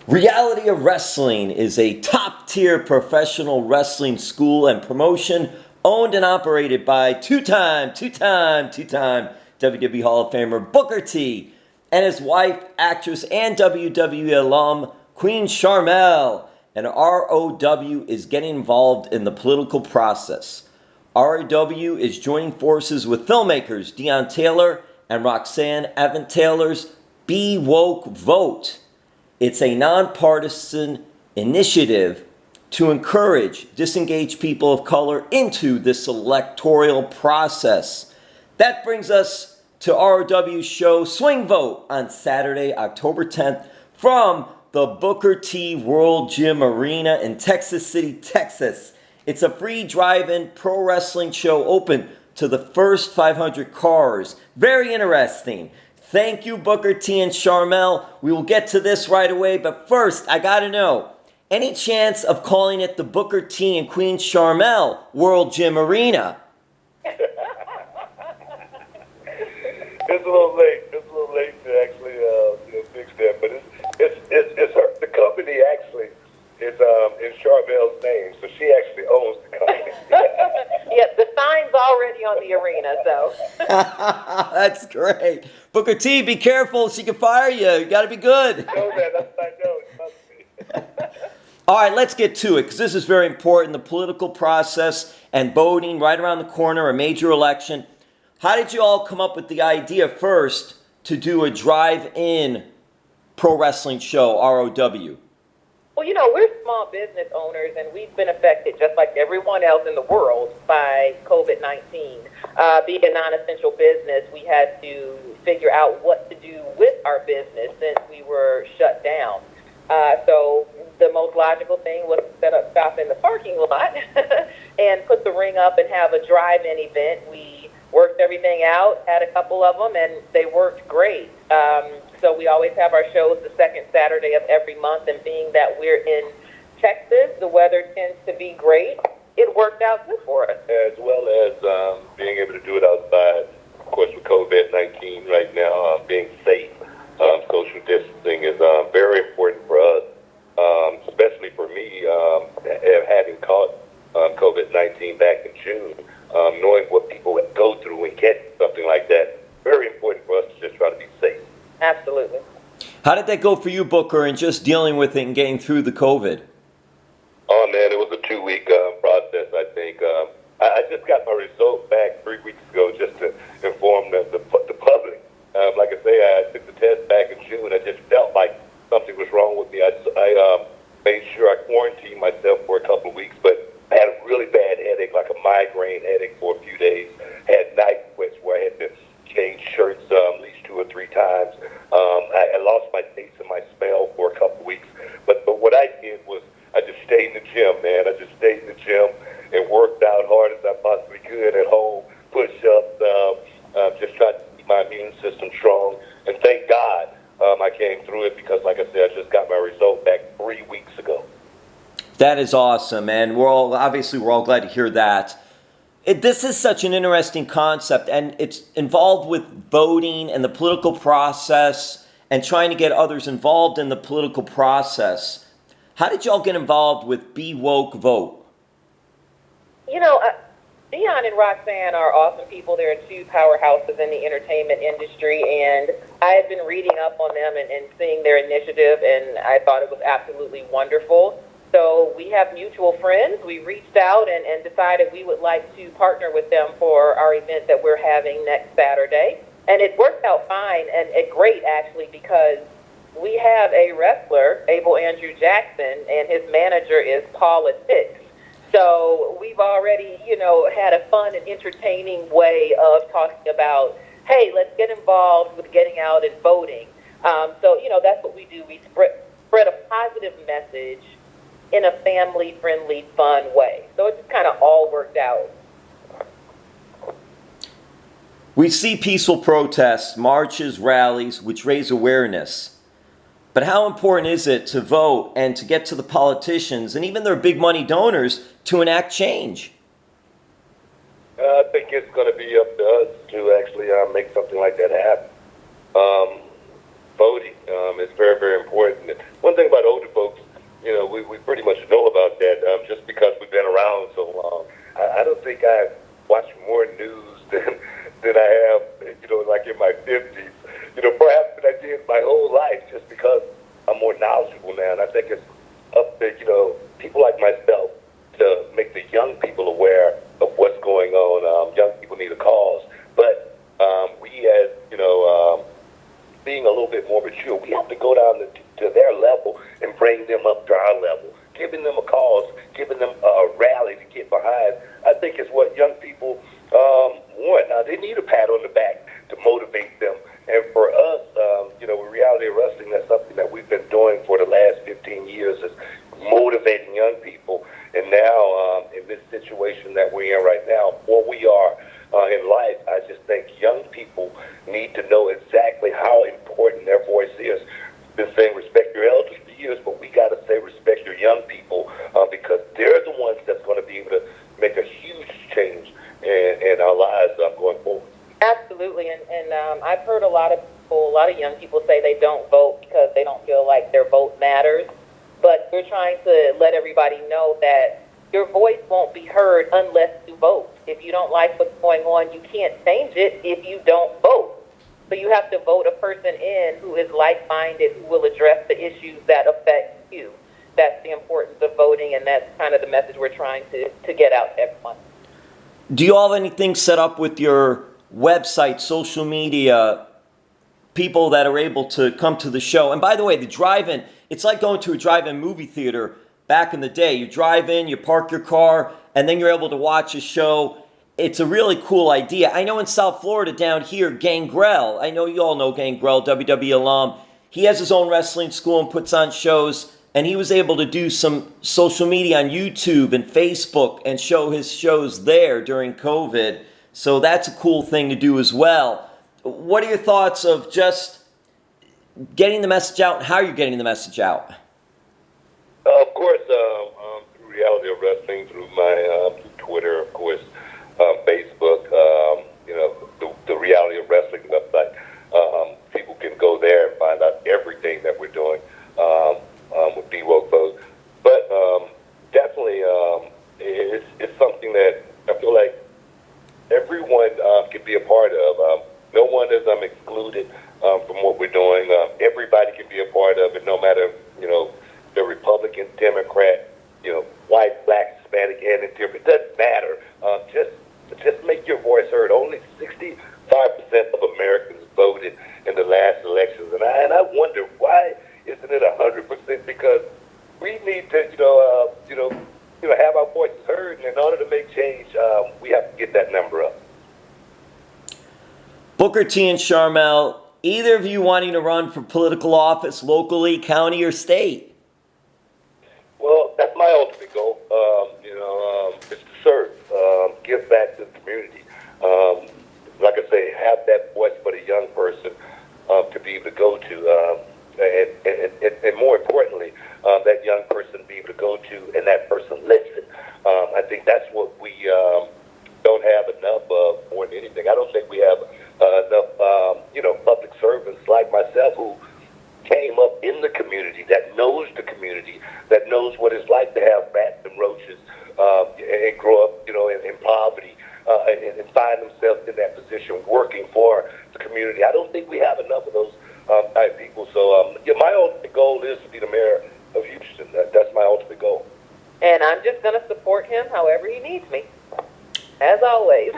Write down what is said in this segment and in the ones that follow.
Reality of Wrestling is a top-tier professional wrestling school and promotion owned and operated by two-time WWE Hall of Famer Booker T and his wife, actress and WWE alum Queen Sharmell. And ROW is getting involved in the political process. ROW is joining forces with filmmakers Deon Taylor and Roxanne Evan Taylor's Be Woke.Vote. It's a nonpartisan initiative to encourage disengaged people of color into this electoral process. That brings us to ROW's show Swing Vote on Saturday, October 10th from the Booker T World Gym Arena in Texas City, Texas. It's a free drive-in pro wrestling show open to the first 500 cars. Very interesting. Thank you, Booker T and Sharmell. We will get to this right away, but first, I gotta know, any chance of calling it the Booker T and Queen Sharmell World Gym Arena? It's a little late. It's a little late to actually fix that, but it's her. The company actually is in Sharmell's name, so she actually owns the company. Yep, the sign's already on the arena, so. That's great. Booker T, be careful. She can fire you. You got to be good. I know that. I know. All right, let's get to it because this is very important. The political process and voting right around the corner, a major election. How did you all come up with the idea first to do a drive-in pro wrestling show, ROW? Well, you know, we're small business owners, and we've been affected, just like everyone else in the world, by COVID-19. Being a non-essential business, we had to figure out what to do with our business since we were shut down. So the most logical thing was to set up shop in the parking lot and put the ring up and have a drive-in event. We worked everything out, had a couple of them, and they worked great. So we always have our shows the second Saturday of every month, and being that we're in Texas, the weather tends to be great. It worked out good for us. As well as being able to do it outside, of course, with COVID-19 right now, being safe, social distancing is very important for us, especially for me, having caught COVID-19 back in June, knowing what people would go through and get something like that. Very important for us to just try to be safe. Absolutely. How did that go for you, Booker, and just dealing with it and getting through the COVID? Oh, man, it was a 2-week process, I think. I just got my result back 3 weeks ago just to inform the public. Like I say, I took the test back in June. I just felt like something was wrong with me. I made sure I quarantined myself for a couple of weeks, but I had a really bad headache, like a migraine headache for a few days. Had night sweats where I had to change shirts at least 2 or 3 times. I lost my taste and my smell for a couple of weeks. But what I did was I just stayed in the gym, man. I just stayed in the gym and worked out hard as I possibly could at home, push-ups, just tried to keep my immune system strong. And thank God I came through it because, like I said, I just got my result back 3 weeks ago. That is awesome, and we're all glad to hear that. This is such an interesting concept, and it's involved with voting and the political process and trying to get others involved in the political process. How did y'all get involved with Be Woke.Vote? You know, Deon and Roxanne are awesome people. They're two powerhouses in the entertainment industry, and I had been reading up on them and seeing their initiative, and I thought it was absolutely wonderful. So we have mutual friends. We reached out and decided we would like to partner with them for our event that we're having next Saturday. And it worked out fine and great, actually, because we have a wrestler, Abel Andrew Jackson, and his manager is Paula Tix. So we've already, had a fun and entertaining way of talking about, hey, let's get involved with getting out and voting. So, that's what we do. We spread a positive message in a family-friendly, fun way. So it just kind of all worked out. We see peaceful protests, marches, rallies, which raise awareness. But how important is it to vote and to get to the politicians and even their big money donors to enact change? I think it's going to be up to us to actually make something like that happen. Voting is very, very important. One thing about older it my whole life just because I'm more knowledgeable now. And I think it's up to, people like myself to make the young people aware of what's going on. Young people need a cause. But we as, being a little bit more mature, we have to go down to their level and bring them up to our level, giving them a cause, giving them a rally to get behind. I think it's what young people want. Now, they need a pat on the back to motivate them. And for us, with reality wrestling, that's something that we've been doing for the last 15 years is motivating young people. And now, in this situation that we're in right now, where we are in life, I just think young people need to know exactly how important their voice is. Been saying respect your elders for years, but we got to say respect your young people because they're the ones that's going to be able to make a huge change in our lives going forward. Absolutely, and I've heard a lot of young people say they don't vote because they don't feel like their vote matters. But we're trying to let everybody know that your voice won't be heard unless you vote. If you don't like what's going on, you can't change it if you don't vote. So you have to vote a person in who is like-minded, who will address the issues that affect you. That's the importance of voting, and that's kind of the message we're trying to get out to everyone. Do you all have anything set up with your website, social media, people that are able to come to the show? And by the way, the drive-in, it's like going to a drive-in movie theater back in the day. You drive in, you park your car, and then you're able to watch a show. It's a really cool idea. I know in South Florida down here, Gangrel, I know you all know Gangrel, WWE alum. He has his own wrestling school and puts on shows, and he was able to do some social media on YouTube and Facebook and show his shows there during COVID. So that's a cool thing to do as well. What are your thoughts of just getting the message out and how you're getting the message out? Of course, through Reality of Wrestling, through my Twitter, of course, Facebook, the Reality of Wrestling website. People can go there and find out everything that we're doing with Be Woke.Vote. But definitely, it's something that I feel like everyone can be a part of. No one is excluded from what we're doing. Everybody can be a part of it, no matter, the Republican, Democrat, white, black, Hispanic, and indifferent. It doesn't matter. Just make your voice heard. Only 65% of Americans voted in the last elections, and I wonder why isn't it 100%? Because we need to, have our voices heard, and in order to make change, we have to get that number up. Booker T and Sharmell, either of you wanting to run for political office locally, county, or state? Well, that's my ultimate goal. Is to serve, give back to the community. Like I say, have that voice for the young person to be able to go to, and more importantly, that young person be able to go to, and that person listen. I think that's what we don't have enough of more than anything. I don't think we have enough, public servants like myself who came up in the community, that knows the community, that knows what it's like to have rats and roaches and grow up, in poverty and find themselves in that position working for the community. I don't think we have enough of those type people. So my ultimate goal is to be the mayor of Houston. That's my ultimate goal. And I'm just going to support him however he needs me, as always.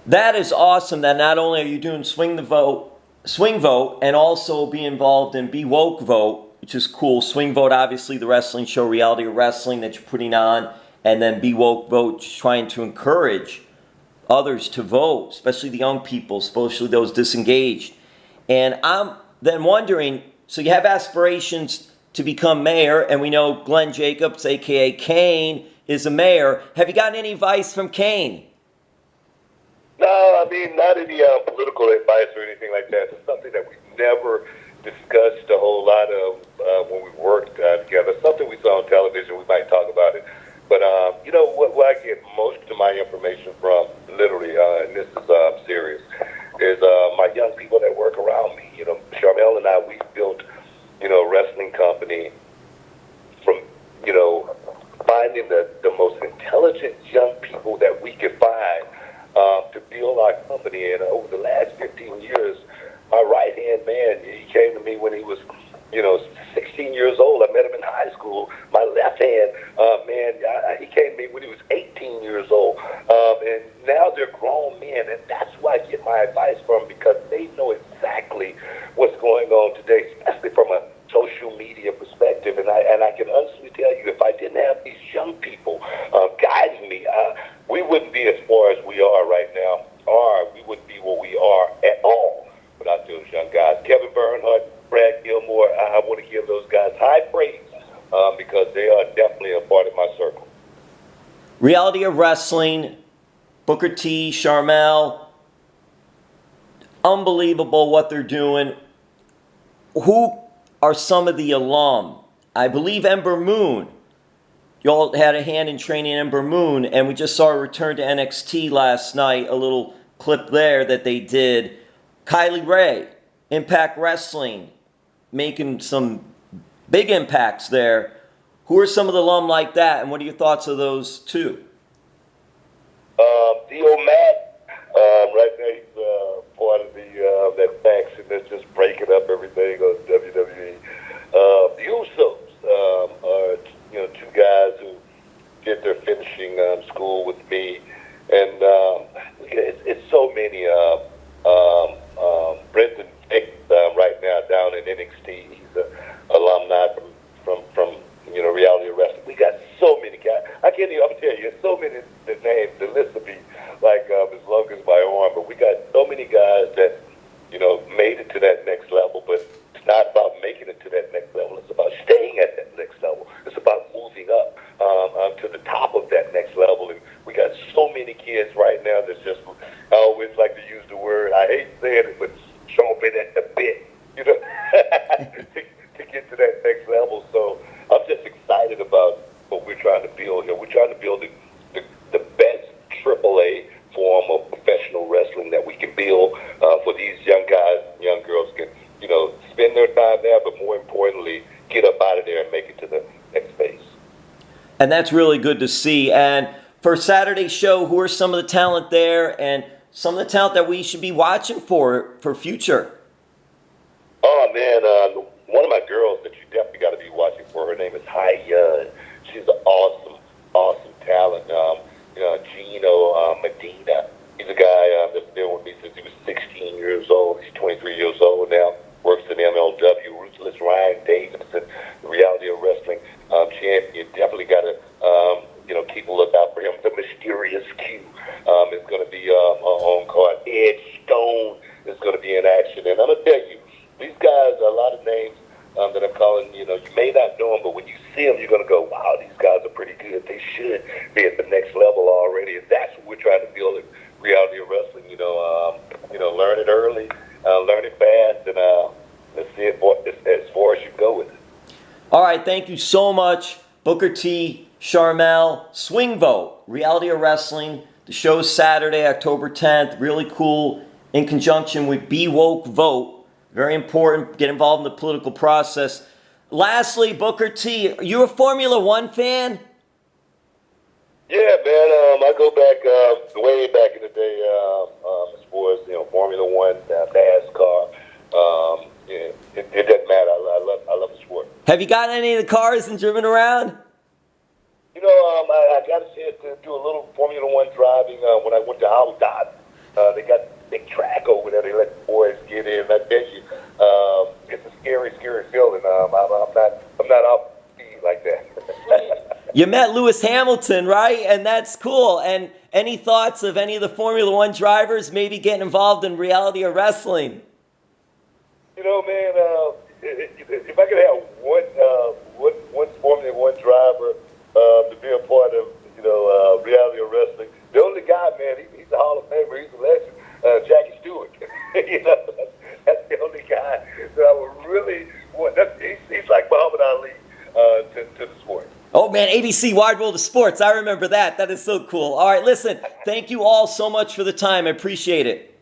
That is awesome that not only are you doing Swing Vote, and also be involved in Be Woke.Vote, which is cool. Swing Vote, obviously, the wrestling show, Reality of Wrestling that you're putting on, and then Be Woke.Vote, trying to encourage others to vote, especially the young people, especially those disengaged. And I'm then wondering, so you have aspirations to become mayor, and we know Glenn Jacobs, a.k.a. Kane, is a mayor. Have you gotten any advice from Kane? No, not any political advice or anything like that. It's something that we've never discussed a whole lot of when we worked together. Something we saw on television, we might talk about it. But, where I get most of my information from, literally, and this is serious, is my young people that work around me. Sharmell and I, we built, a wrestling company from, finding the most intelligent young people that we could find to build our company. And over the last 15 years, my right-hand man, he came me when he was, 16 years old. I met him in high school. My left hand, he came to me when he was 18 years old. And now they're grown men, and that's where I get my advice from, because they know exactly what's going on today, especially from a social media perspective. And I can honestly tell you, if I didn't have these young people guiding me, we wouldn't be as far as we are right now, or we wouldn't be where we are at all without those young guys. Kevin Bernhardt, Brad Gilmore, I want to give those guys high praise because they are definitely a part of my circle. Reality of Wrestling, Booker T, Sharmell, unbelievable what they're doing. Who are some of the alum? I believe Ember Moon. Y'all had a hand in training Ember Moon, and we just saw her return to NXT last night, a little clip there that they did. Kylie Ray, Impact Wrestling, making some big impacts there. Who are some of the alum like that, and what are your thoughts of those two? Theo Matt, right now he's part of that faction that's just breaking up everything on WWE. The Usos are two guys who did their finishing school with me, and it's so many. Brennan right now down in NXT, he's an alumni from Reality of Wrestling. We got so many guys. I can't even. I'm telling you, there's so many names. The list will be like as long as my arm. But we got so many guys that made it to that next level. But it's not about making it to that next level. It's about staying at that next level. It's about moving up to the top of that next level. And we got so many kids right now that's just. I always like to use the word. I hate saying it, but chomping at the bit. To get to that next level. So I'm just excited about what we're trying to build here. We're trying to build the best AAA form of professional wrestling that we can build for these young guys, young girls can, spend their time there, but more importantly, get up out of there and make it to the next phase. And that's really good to see. And for Saturday's show, who are some of the talent there and some of the talent that we should be watching for future? Oh, man, one of my girls that you definitely got to be watching for, her name is Hai Yun. She's an awesome talent. Gino Medina, he's a guy that's been with me since he was 16 years old. He's 23 years old now, works in MLW. Ruthless Ryan Davidson, the Reality of Wrestling champion. Definitely got to, keep a lookout for him. The Mysterious Q is going to be on card. Ed Stone is going to be in action. And I'm going to tell you, these guys are a lot of names that I'm calling, you may not know them, but when you see them, you're going to go, wow, these guys are pretty good. They should be at the next level already. And that's what we're trying to build in Reality of Wrestling. Learn it early, learn it fast, and let's see it as far as you go with it. All right, thank you so much, Booker T, Sharmell, Swing Vote, Reality of Wrestling. The show's Saturday, October 10th. Really cool, in conjunction with Be Woke.Vote. Very important. Get involved in the political process. Lastly, Booker T, are you a Formula One fan? Yeah, man. I go back way back in the day as far as Formula One, NASCAR. It doesn't matter. I love the sport. Have you gotten any of the cars and driven around? I got a chance to do a little Formula One driving when I went to Abu Dhabi. They got big track over there. They let the boys get in. I tell you, it's a scary feeling. I'm not off speed like that. You met Lewis Hamilton, right? And that's cool. And any thoughts of any of the Formula One drivers maybe getting involved in Reality of Wrestling? Man, if I could have one Formula One driver to be a part of, Reality of Wrestling, the only guy, man, he's a Hall of Famer. He's a legend. Jackie Stewart. That's the only guy that I would really want. He's like Muhammad Ali to the sport. Oh, man, ABC Wide World of Sports. I remember that. That is so cool. All right, listen, thank you all so much for the time. I appreciate it.